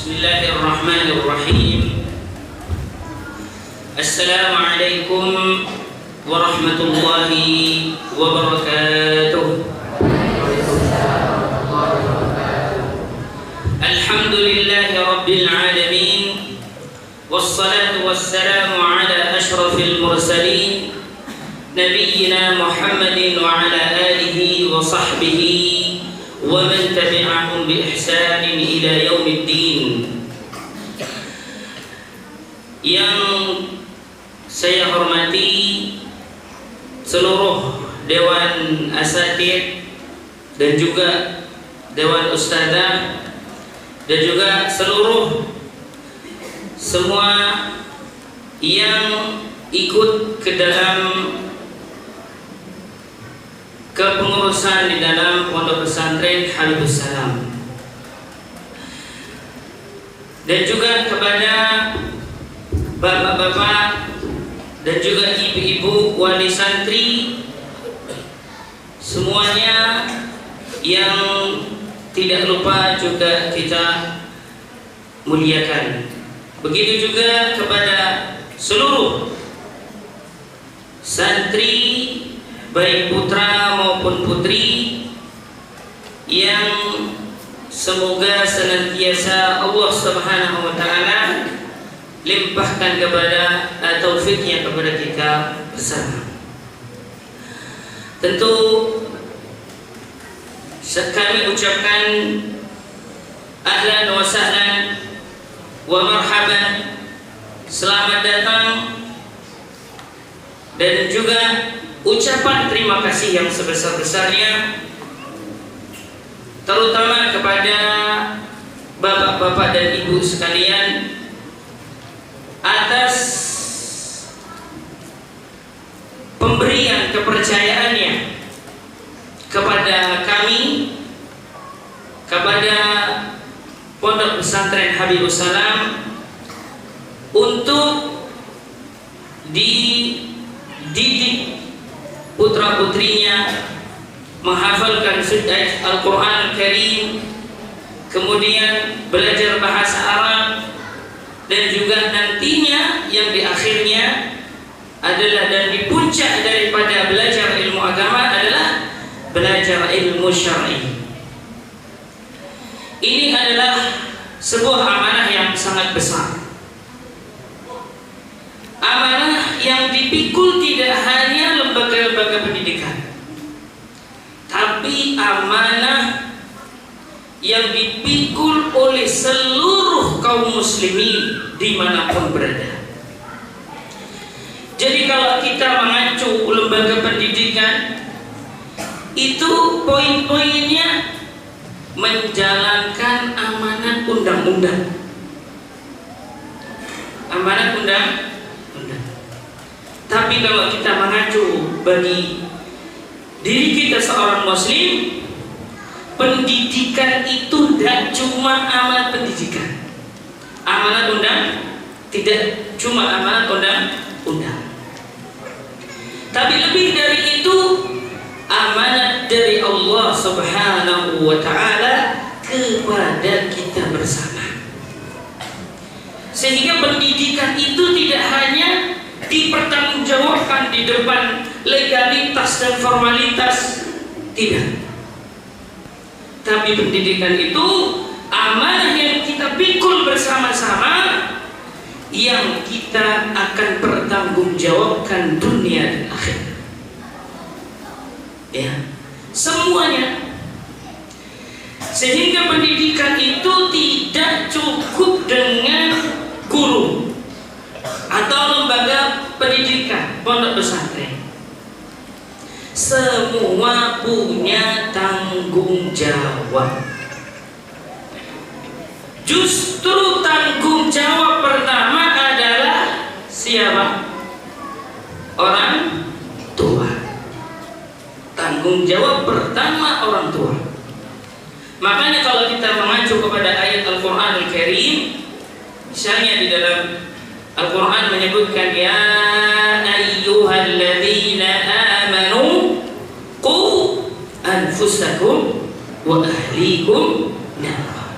Bismillahirrahmanirrahim. Assalamualaikum warahmatullahi wabarakatuh. Alhamdulillahi rabbil alamin. Wassalatu wassalamu ala ashrafil mursalin nabiyyina Muhammadin wa ala alihi wa sahbihi wa man tabi'ahum bi ihsanin ila yaumiddin. Yang saya hormati seluruh Dewan Asatidz dan juga Dewan Ustadzah dan juga semua yang ikut ke dalam kepengurusan di dalam Pondok Pesantren Habibus Salam, dan juga kepada bapak-bapak dan juga ibu-ibu wali santri semuanya, yang tidak lupa juga kita muliakan. Begitu juga kepada seluruh santri baik putra maupun putri yang semoga senantiasa Allah Subhanahu wa taala limpahkan kepada taufiknya kepada kita bersama. Tentu kami ucapkan ahlan wa sahlan wa marhaban, selamat datang, dan juga ucapan terima kasih yang sebesar-besarnya terutama kepada bapak-bapak dan ibu sekalian atas pemberian kepercayaannya kepada kami, kepada Pondok Pesantren Habibus Salam, untuk dididik putra-putrinya menghafalkan surat Al-Quran Al-Karim, kemudian belajar bahasa Arab, dan juga nantinya yang di akhirnya adalah, dan di puncak daripada belajar ilmu agama adalah belajar ilmu syar'i. Ini adalah sebuah amanah yang sangat besar, amanah yang dipikul tidak hanya lembaga-lembaga pendidikan, tapi amanah yang dipikul oleh seluruh kaum muslimin dimanapun berada. Jadi kalau kita mengacu lembaga pendidikan, itu poin-poinnya menjalankan amanat undang-undang, amanat undang-undang. Tapi kalau kita mengacu bagi diri kita seorang muslim, pendidikan itu tidak cuma amanat pendidikan, amanat undang, tidak cuma amanat undang-undang, tapi lebih dari itu amanat dari Allah Subhanahu wa taala kepada kita bersama. Sehingga pendidikan itu tidak hanya dipertanggungjawabkan di depan legalitas dan formalitas, tidak. Tapi pendidikan itu amanah yang kita pikul bersama-sama, yang kita akan pertanggungjawabkan dunia dan akhirat. Ya, semuanya. Sehingga pendidikan itu tidak cukup dengan guru atau lembaga pendidikan pondok pesantren. Semua punya tanggung jawab. Justru tanggung jawab pertama adalah siapa? Orang tua. Tanggung jawab pertama orang tua. Makanya kalau kita mengacu kepada ayat Al-Quran Al-Karim, misalnya di dalam Al-Quran menyebutkan, ya ayyuhalladzina amanu qu anfusakum wa ahlikum nar.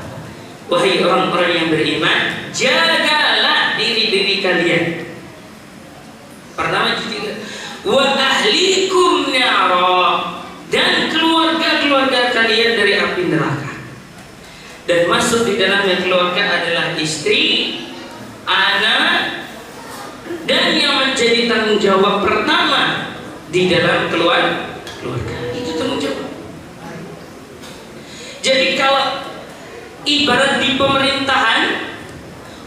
wahai orang-orang yang beriman, jagalah diri-diri kalian. Pertama, wa ahlikum nara, dan keluarga-keluarga kalian dari api neraka. Dan masuk di dalamnya keluarga adalah istri, anak, dan yang menjadi tanggung jawab pertama di dalam keluarga. Itu tanggung jawab. Jadi kalau ibarat di pemerintahan,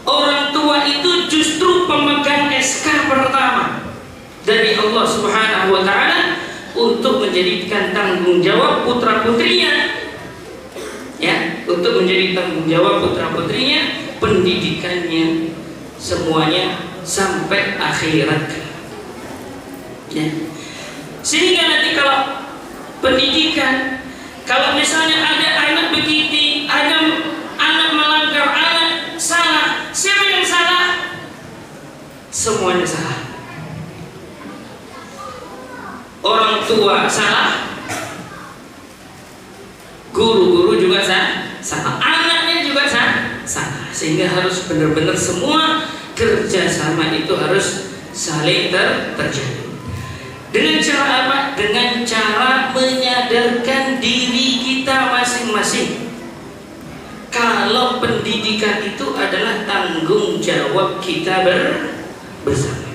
orang tua itu justru pemegang SK pertama dari Allah Subhanahu wa Ta'ala untuk menjadikan tanggung jawab putra-putrinya, ya, untuk menjadi tanggung jawab putra-putrinya, pendidikannya semuanya sampai akhirat, ya. Sehingga nanti kalau pendidikan, kalau misalnya ada anak begitu, ada anak melanggar, anak salah, siapa yang salah? Semuanya salah. Orang tua salah, guru-guru juga salah, anaknya juga salah. Sehingga harus benar-benar semua kerjasama itu harus saling terjadi. Dengan cara apa? Dengan cara menyadarkan diri kita masing-masing kalau pendidikan itu adalah tanggung jawab kita bersama.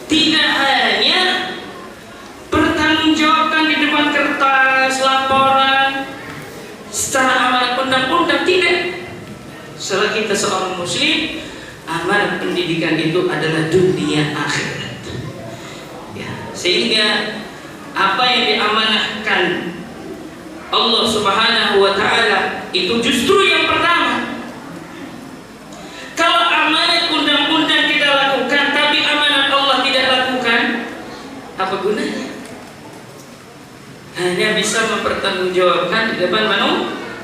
Tidak hanya bertanggungjawabkan di depan kertas, laporan, secara amanat undang-undang, tidak. Setelah kita seorang muslim, amanat pendidikan itu adalah dunia akhirat, ya. Sehingga apa yang diamanahkan Allah Subhanahu wa Ta'ala itu justru yang pertama. Kalau amanat undang-undang kita lakukan tapi amanat Allah tidak lakukan, apa gunanya? Hanya bisa mempertanggungjawabkan di depan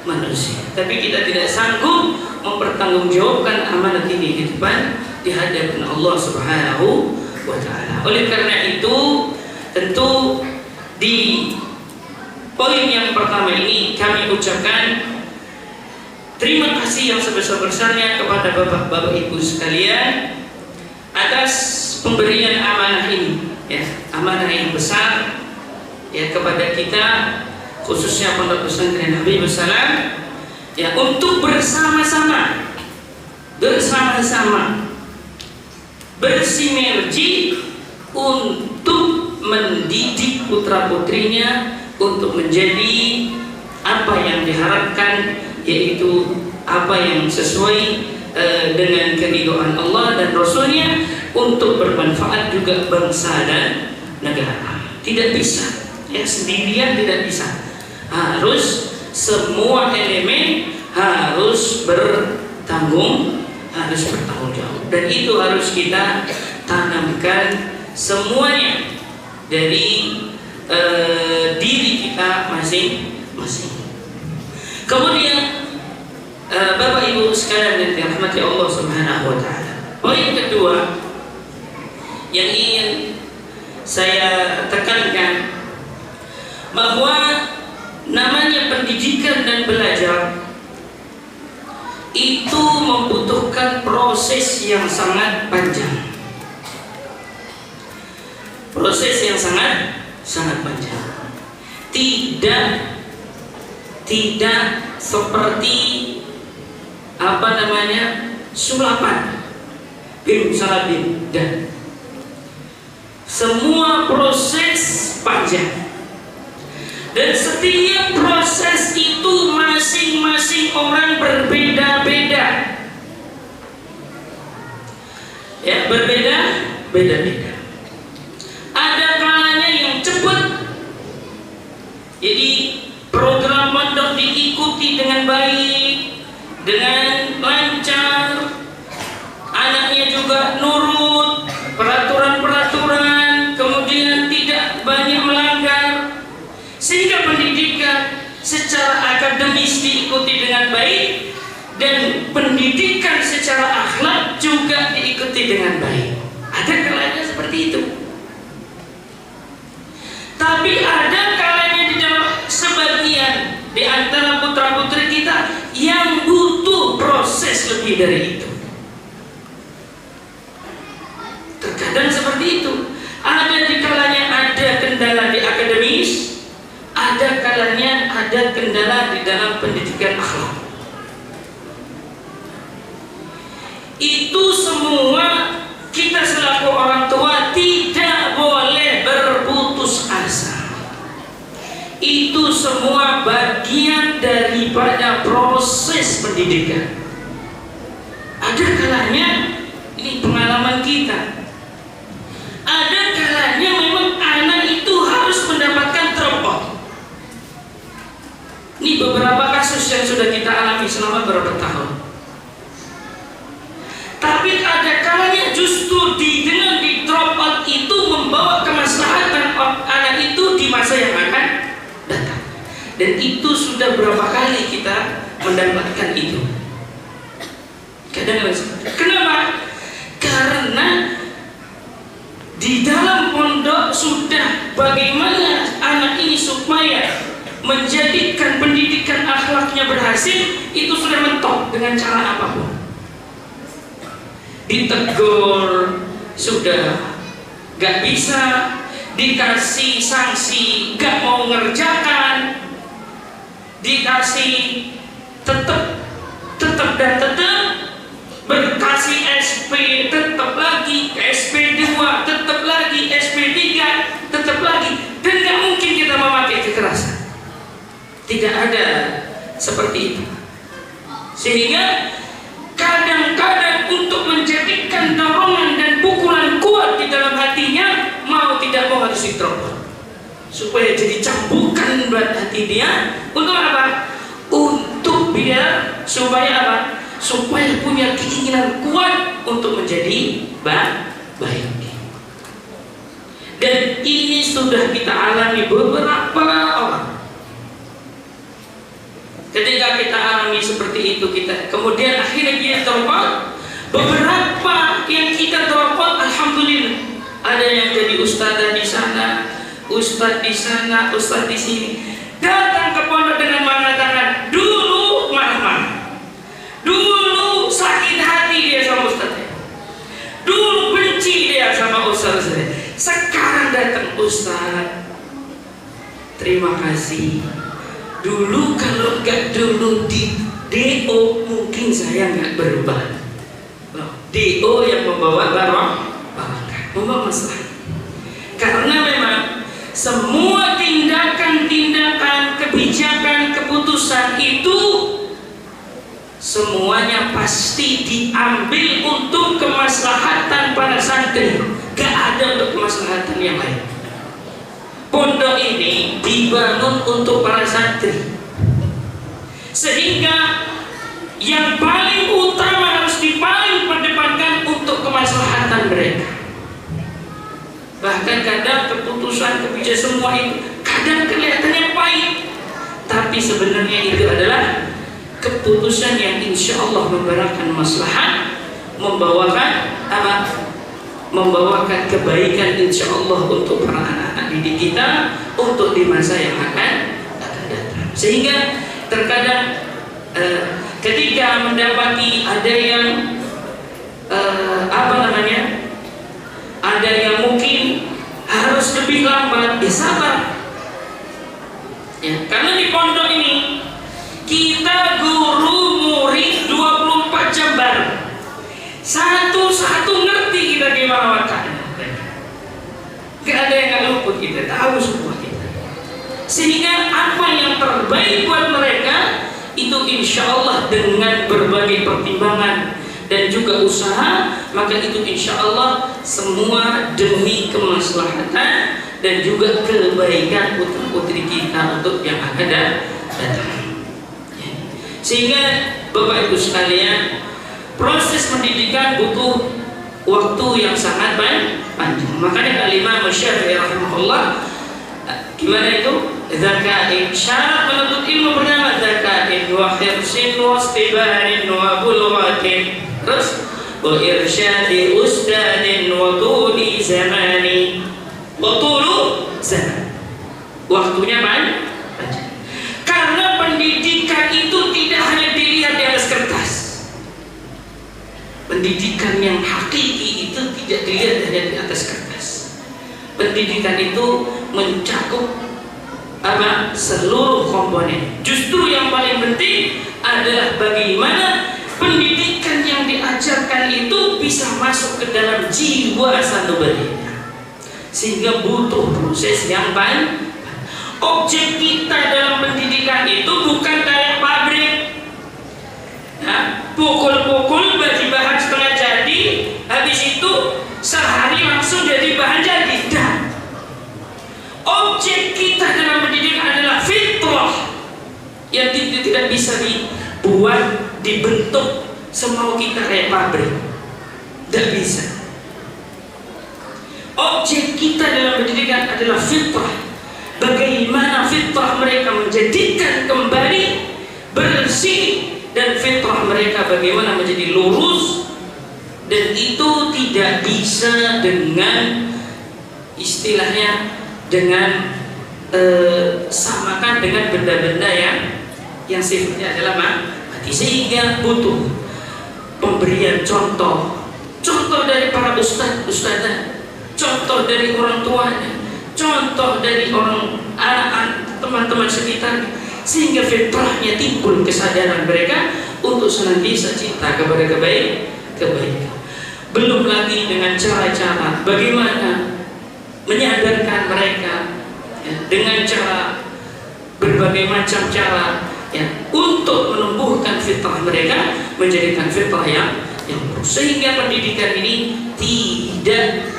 manusia, tapi kita tidak sanggup mempertanggungjawabkan amanat ini di depan, di hadapan Allah Subhanahu wa Ta'ala. Oleh karena itu, tentu di poin yang pertama ini kami ucapkan terima kasih yang sebesar-besarnya kepada bapak-bapak ibu sekalian atas pemberian amanah ini, ya, amanah yang besar, ya, kepada kita, khususnya Pondok Pesantren Habibus Salam, ya, untuk bersama-sama bersinergi untuk mendidik putra-putrinya untuk menjadi apa yang diharapkan, yaitu apa yang sesuai dengan keridhaan Allah dan Rasulnya, untuk bermanfaat juga bangsa dan negara. Tidak bisa, ya, sendirian tidak bisa. Harus semua elemen harus bertanggung jawab, dan itu harus kita tanamkan semuanya dari diri kita masing-masing. Kemudian Bapak Ibu sekalian yang dirahmati Allah Subhanahu wa Ta'ala, poin kedua yang ingin saya tekankan, bahwa namanya pendidikan dan belajar itu membutuhkan proses yang sangat panjang. Proses yang sangat panjang. Tidak seperti sulapan bin salabin, dan semua proses panjang. Dan setiap proses itu masing-masing orang berbeda-beda, ya, berbeda-beda. Ada kalanya yang cepat, jadi program pondok diikuti dengan baik, dengan lancar, anaknya juga nurut peraturan-peraturan, kemudian tidak banyak melanggar, sehingga pendidikan secara akademis diikuti dengan baik, dan pendidikan secara akhlak juga diikuti dengan baik. Ada kalanya seperti itu. Tapi ada kalanya di dalam sebagian di antara putra-putri kita yang butuh proses lebih dari itu. Terkadang seperti itu. Ada di kalanya ada kendala di akademis, ada kalanya ada kendala di dalam pendidikan akhlak. Itu semua kita selaku orang tua tidak boleh berputus asa. Itu semua bagian daripada proses pendidikan. Ada kalanya, ini pengalaman kita, ada kalanya memang anak itu harus mendapatkan teropong. Ini beberapa kasus yang sudah kita alami selama beberapa tahun. Tapi ada kalanya justru dengan di drop out itu membawa kemaslahatan anak itu di masa yang akan datang. Dan itu sudah berapa kali kita mendapatkan itu. Kadang-kadang kenapa? Karena di dalam pondok sudah bagaimana anak ini supaya menjadikan pendidikan akhlaknya berhasil, itu sudah mentok dengan cara apapun. Ditegur sudah gak bisa, dikasih sanksi gak mau ngerjakan, dikasih tetap dan tetap, berkasih SP tetap lagi, SP 2 tetap lagi, SP 3 tetap lagi, dan gak mungkin kita memakai kekerasan. Tidak ada seperti itu. Sehingga kadang-kadang untuk menjadikan dorongan dan pukulan kuat di dalam hatinya, mau tidak mau harus diterobos supaya jadi cambukan buat hati dia. Untuk apa? Untuk biar supaya apa? Supaya punya keinginan kuat untuk menjadi baik. Dan ini sudah kita alami beberapa orang. Ketika kita alami seperti itu, kita kemudian akhirnya kita teropot. Beberapa yang kita teropot, alhamdulillah, ada yang jadi ustadzah di sana, ustadz di sana, ustadz di sini. Datang ke pondok dengan mengatakan, dulu marah-marah, dulu sakit hati dia sama ustadznya, dulu benci dia sama ustadznya. Sekarang datang, ustadz, terima kasih. Dulu kalau enggak dulu di DO mungkin saya enggak berubah. DO yang membawa barokah, membawa masalah. Karena memang semua tindakan-tindakan, kebijakan, keputusan itu semuanya pasti diambil untuk kemaslahatan para santri. Gak ada untuk kemaslahatan yang lain. Pondok ini dibangun untuk para santri, sehingga yang paling utama harus dipaling perdepankan untuk kemaslahatan mereka. Bahkan kadang keputusan kebijakan semua itu kadang kelihatannya pahit, tapi sebenarnya itu adalah keputusan yang insya Allah memberikan maslahat, membawakan kebaikan insya Allah untuk para anak-anak didik kita untuk di masa yang akan datang. Sehingga terkadang ketika mendapati ada yang ada yang mungkin harus lebih lambat, ya sabar. Ya, karena di pondok ini kita guru murid 24 jam bareng. Satu-satu ngerti kita gimana wataknya. Gak ada yang gak luput, kita tahu semua kita. Sehingga apa yang terbaik buat mereka itu insya Allah dengan berbagai pertimbangan dan juga usaha, maka itu insya Allah semua demi kemaslahatan dan juga kebaikan putra-putri kita untuk yang akan datang. Sehingga Bapak Ibu sekalian, proses pendidikan butuh waktu yang sangat panjang. Makanya Imam Syafi'i rahimahullah, gimana itu? Zakain, syarat menuntut ilmu bernama zakain wa khirsin wa istibarin wa bulghatin, terus wa irsyadi ustadin wa tuli zamani, wa tulu zaman, waktunya panjang. Karena pendidikan itu tidak hanya dilihat di atas kertas, pendidikan yang hakiki itu tidak dilihat hanya di atas kertas. Pendidikan itu mencakup seluruh komponen. Justru yang paling penting adalah bagaimana pendidikan yang diajarkan itu bisa masuk ke dalam jiwa sanubarinya, sehingga butuh proses yang panjang. Objek kita dalam pendidikan itu bukan kayak pabrik, pukul-pukul baju bahan setengah jadi, habis itu sehari langsung jadi bahan jadi. Objek kita dalam pendidikan adalah fitrah yang tidak bisa dibuat, dibentuk semau kita kayak pabrik. Tidak bisa. Objek kita dalam pendidikan adalah fitrah. Bagaimana fitrah mereka menjadikan kembali bersih, dan fitrah mereka bagaimana menjadi lurus, dan itu tidak bisa dengan istilahnya dengan samakan dengan benda-benda yang sifatnya adalah mati, sehingga butuh pemberian contoh dari para ustadz, contoh dari orang tuanya, contoh dari orang anak teman-teman sekitar, sehingga fitrahnya timbul kesadaran mereka untuk senantiasa cinta kepada kebaikan. Belum lagi dengan cara-cara bagaimana menyadarkan mereka dengan cara berbagai macam cara untuk menumbuhkan fitrah mereka, menjadikan fitrah yang lurus, sehingga pendidikan ini tidak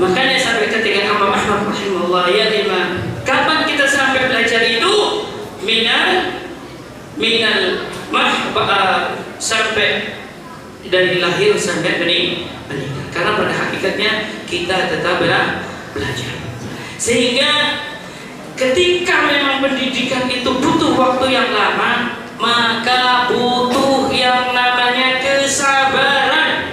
makanya sampai ketika Imam Ahmad rahimahullah, ya Imam, kapan kita sampai belajar itu sampai dari lahir sampai meninggal, karena pada hakikatnya kita tetap belajar. Sehingga ketika memang pendidikan itu butuh waktu yang lama, maka butuh yang namanya kesabaran.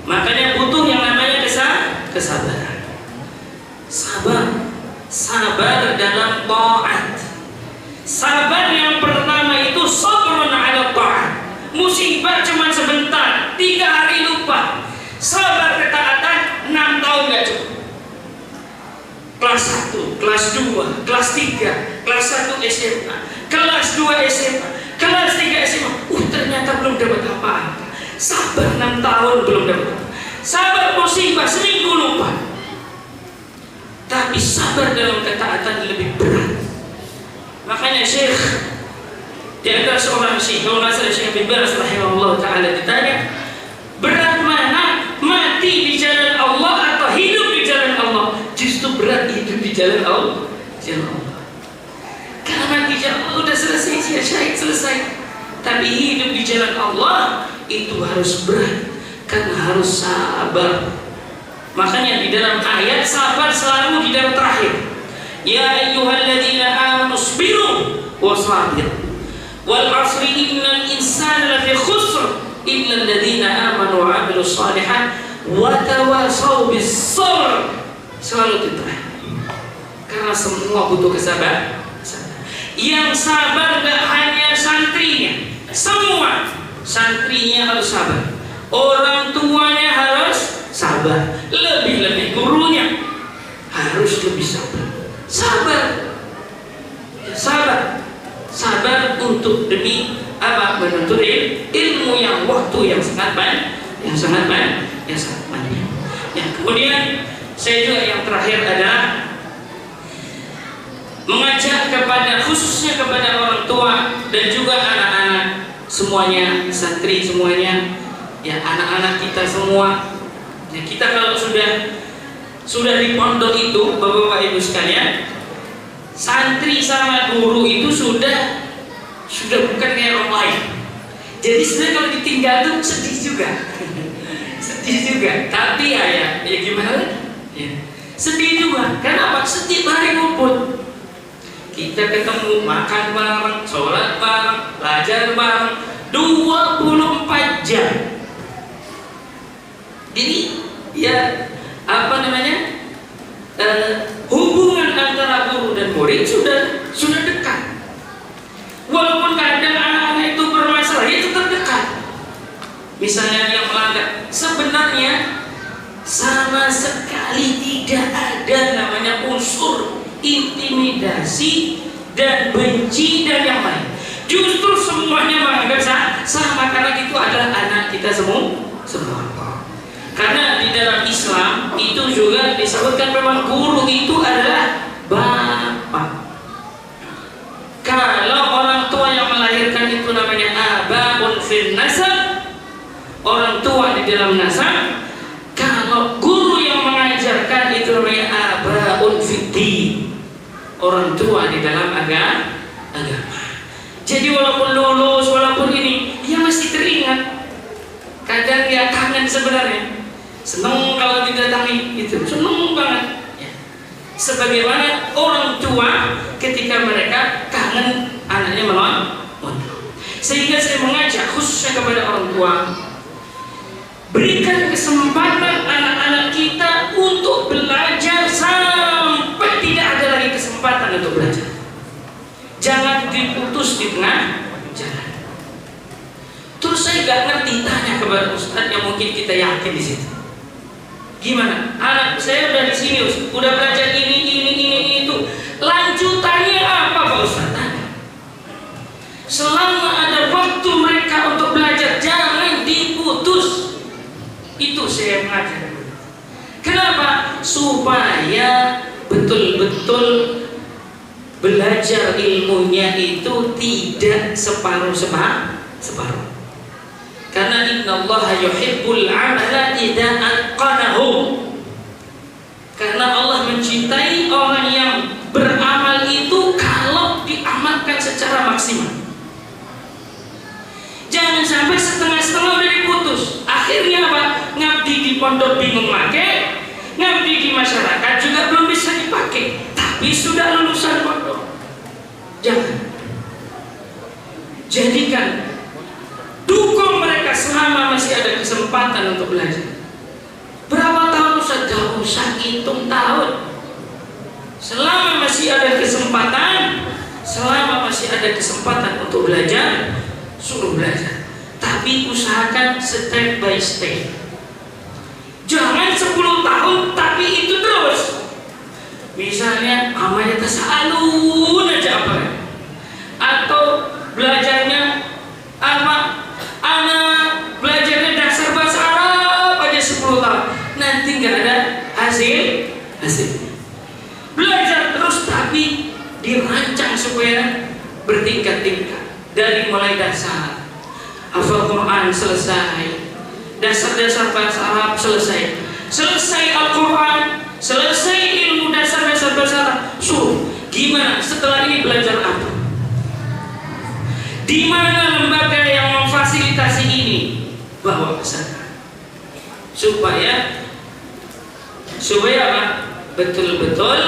Makanya butuh yang namanya kesabaran. Sabar dalam taat. Sabar yang pertama itu sabrun ala taat. Musibah cuma sebentar, 3 hari lupa. Sabar ketaatan 6 tahun gak cukup. Kelas 1, kelas 2, kelas 3, kelas 1 SMA, kelas 2 SMA, kelas 3 SMA. Ternyata belum dapat apa-apa. Sabar 6 tahun belum dapat apa. Sabar musibah seminggu lupa. Tapi sabar dalam ketaatan lebih berat. Makanya Syekh di antara seorang Syekh, kalau nasihat Syekh bin Baz rahimahullah ta'ala ditanya, berat mana? Mati di jalan Allah atau hidup di jalan Allah? Justru berat hidup di jalan Allah. Karena mati di jalan Allah udah selesai, syahid selesai. Tapi hidup di jalan Allah itu harus berat, karena harus sabar. Makanya di dalam ayat sabar selalu di dalam terakhir. Ya ayyuhalladzina amanu sabiru wasabir. Wal 'asri innal insana lafi khusr illa alladzina amanu wa 'amilus shalihat wa tawasaw bis sabr. Selalu di terakhir. Karena semua butuh kesabaran. Yang sabar gak hanya santrinya, semua santrinya harus sabar. Orang tuanya harus sabar, lebih-lebih gurunya harus lebih sabar. Sabar untuk demi menuntut ilmu yang waktu yang sangat panjang. Kemudian saya juga yang terakhir adalah mengajak kepada, khususnya kepada orang tua dan juga anak-anak semuanya, santri semuanya, anak-anak kita semua. Kita kalau sudah di pondok itu, Bapak Ibu sekalian, santri sama guru itu sudah bukan kayak orang lain. Jadi sebenarnya kalau ditinggal tuh sedih juga. Tapi ya gimana? Sedih juga. Kenapa? Setiap hari ngumpul. Kita ketemu, makan bareng, sholat bareng, belajar bareng 24 jam. Jadi hubungan antara guru dan murid sudah dekat. Walaupun kadang anak-anak itu bermasalah, itu misalnya yang melanggar, sebenarnya sama sekali tidak ada namanya unsur intimidasi dan benci dan yang lain. Justru semuanya menganggap sama karena itu adalah anak kita semua. Karena di dalam Islam itu juga disebutkan memang guru itu adalah bapak. Kalau orang tua yang melahirkan itu namanya abaun fil nasab, orang tua di dalam nasab. Kalau guru yang mengajarkan itu namanya abaun fid din, orang tua di dalam agama. Jadi walaupun lulus, walaupun ini, dia masih teringat. Kadang dia kangen sebenarnya. Senang kalau didatangi, itu senang banget. Ya. Sebagaimana orang tua ketika mereka kangen anaknya mondok. Sehingga saya mengajak khususnya kepada orang tua, berikan kesempatan anak-anak kita untuk belajar sampai tidak ada lagi kesempatan untuk belajar. Jangan diputus di tengah jalan. Terus saya gak ngerti, tanya kepada Ustadz yang mungkin kita yakin di situ. Gimana? Anak saya udah di sini, udah belajar ini itu. Lanjutannya apa Pak Ustadz? Selama ada waktu mereka untuk belajar, jangan diputus. Itu saya mengajar. Kenapa? Supaya betul-betul belajar ilmunya itu tidak separuh. Karena innallaha yuhibbul 'amala idza atqanahu. Karena Allah mencintai orang yang beramal itu kalau diamalkan secara maksimal. Jangan sampai setengah-setengah udah diputus. Akhirnya apa? Ngabdi di pondok bingung make, ngabdi di masyarakat juga belum bisa dipakai, tapi sudah lulusan pondok. Jangan. Jadikan, dukung mereka selama masih ada kesempatan untuk belajar. Berapa tahun Ustaz? Gak usah hitung tahun. Selama masih ada kesempatan, untuk belajar, suruh belajar. Tapi usahakan step by step. Jangan 10 tahun tapi itu terus. Misalnya amalnya tasa'alun aja apa? Atau belajarnya apa? Anak belajarnya dasar bahasa Arab aja 10 tahun. Nanti nggak ada hasil. Belajar terus tapi dirancang supaya bertingkat-tingkat. Dari mulai dasar, hafal Quran selesai, dasar-dasar bahasa Arab selesai Al-Quran, selesai ilmu dasar-dasar bahasa Arab. Gimana setelah ini belajar apa? Di mana lembaga yang memfasilitasi ini? Bawa ke sana. Supaya apa? Betul-betul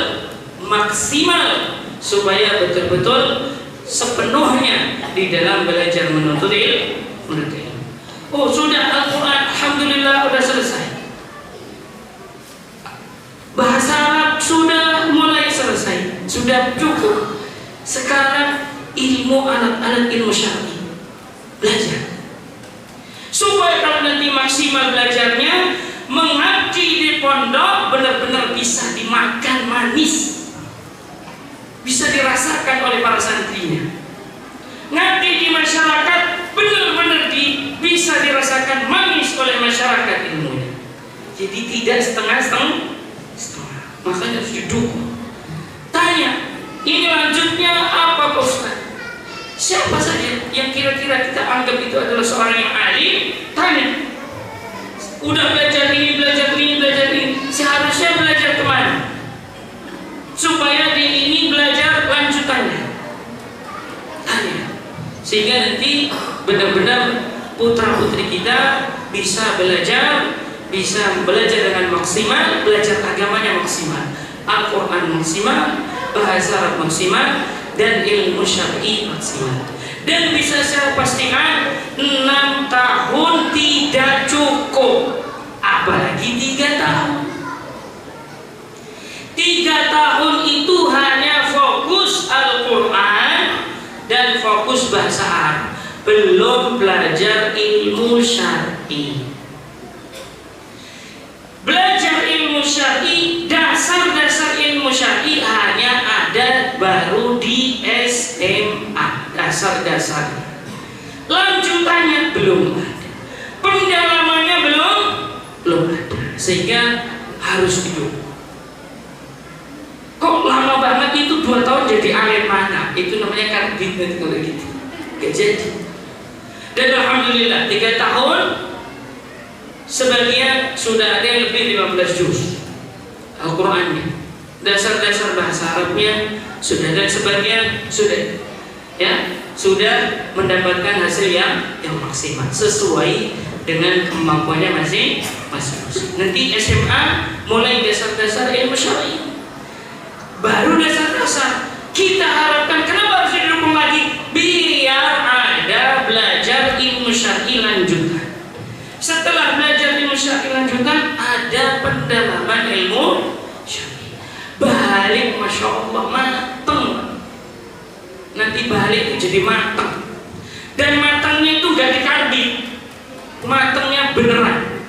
maksimal, supaya betul-betul sepenuhnya di dalam belajar menuntut ilmu. Sudah Al-Quran, alhamdulillah udah selesai. Bahasa Arab sudah mulai selesai, sudah cukup. Sekarang ilmu, alat-alat ilmu syar'i, belajar. Supaya kalau nanti maksimal belajarnya, mengabdi di pondok benar-benar bisa dimakan manis, bisa dirasakan oleh para santrinya. Ngabdi di masyarakat benar-benar bisa dirasakan manis oleh masyarakat ilmunya. Jadi tidak setengah-setengah. Makanya harus didukung. Tanya, ini lanjutnya apa Pak Ustaz? Siapa saja yang kira-kira kita anggap itu adalah seorang yang alim? Tanya. Udah belajar ini, seharusnya belajar kemana? Supaya di ini belajar lanjutannya. Tanya. Sehingga nanti benar-benar putra-putri kita bisa belajar dengan maksimal, belajar agamanya maksimal, Al-Quran maksimal, bahasa Arab maksimal, dan ilmu syar'i maksimal. Dan bisa saya pastikan 6 tahun tidak cukup, apalagi 3 tahun. 3 tahun itu hanya fokus Al-Quran dan fokus bahasa Arab. belum belajar ilmu syar'i. Belajar ilmu syar'i, dasar-dasar ilmu syar'i hanya ada baru di SMA, dasar-dasar. Lanjutannya belum ada, pendalamannya belum ada, sehingga harus hidup. Kok lama banget itu 2 tahun jadi alim mana? Itu namanya karbit kalau gitu. Gak jadi. Dan alhamdulillah 3 tahun sebagian sudah ada yang lebih 15 juz Al-Qur'annya. Dasar-dasar bahasa Arabnya sudah, dan sebagian sudah sudah mendapatkan hasil yang maksimal sesuai dengan kemampuannya masing-masing. Nanti SMA mulai dasar-dasar ilmu syar'i. Baru dasar-dasar. Kita harapkan kenapa harus didukung lagi? Biar ada belajar ilmu syar'i lanjutan. Setelah belajar ilmu syar'i lanjutan, ada pendalaman ilmu syar'i. Balik, masya Allah, mateng. Nanti balik jadi mateng. Dan matengnya itu gak dikarbit, matengnya beneran.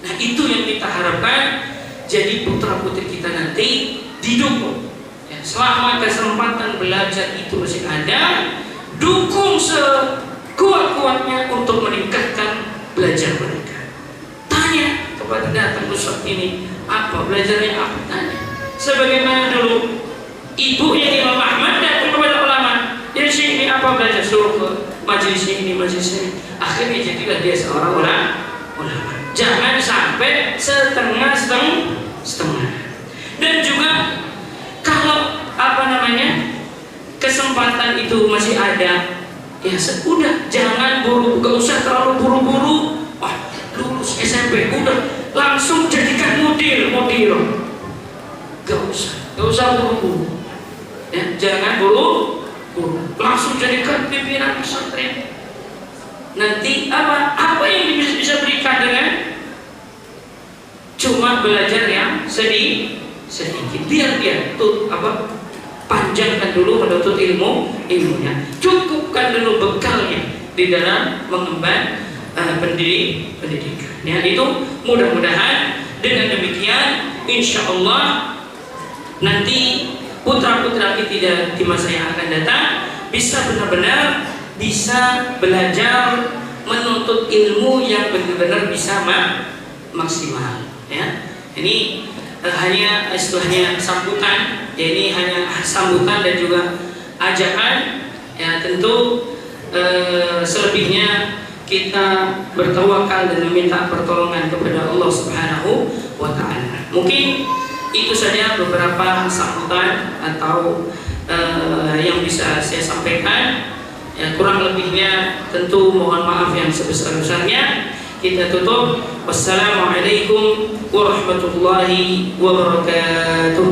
Nah itu yang kita harapkan. Jadi putra putri kita nanti didukung. Selama kesempatan belajar itu masih ada, dukung sekuat-kuatnya untuk meningkatkan belajar mereka. Tanya kepada datang Ustaz ini, apa belajarnya apa? Tanya. Sebagaimana dulu ibunya Imam Ahmad datang kepada ulama, ya Syekh ini apa belajar, suruh ke majelis ini, majelis ini. Akhirnya jadilah dia seorang ulama. Jangan sampai setengah-setengah. Dan juga kalau kesempatan itu masih ada, ya sudah, jangan gak usah terlalu buru-buru. Wah, lulus SMP udah langsung jadikan mudir. Gak usah buru-buru. Ya, jangan buru-buru. Langsung jadikan pimpinan pesantren. Nanti apa yang bisa berikan dengan cuma belajar yang sedikit. Biar tuh panjangkan dulu menuntut ilmunya. Cukupkan dulu bekalnya di dalam mengemban pendidikan. Ya, itu mudah-mudahan dengan demikian insya Allah nanti putra-putra kita di masa yang akan datang bisa benar-benar bisa belajar menuntut ilmu yang benar-benar bisa maksimal. Ya, ini hanya istilahnya sambutan. Ya, ini hanya sambutan dan juga ajakan. Ya, tentu selebihnya kita bertawakal dan meminta pertolongan kepada Allah Subhanahu wa Ta'ala. Mungkin itu saja beberapa sambutan atau yang bisa saya sampaikan. Ya, kurang lebihnya tentu mohon maaf yang sebesar-besarnya. Kita tutup. Wassalamualaikum warahmatullahi wabarakatuh.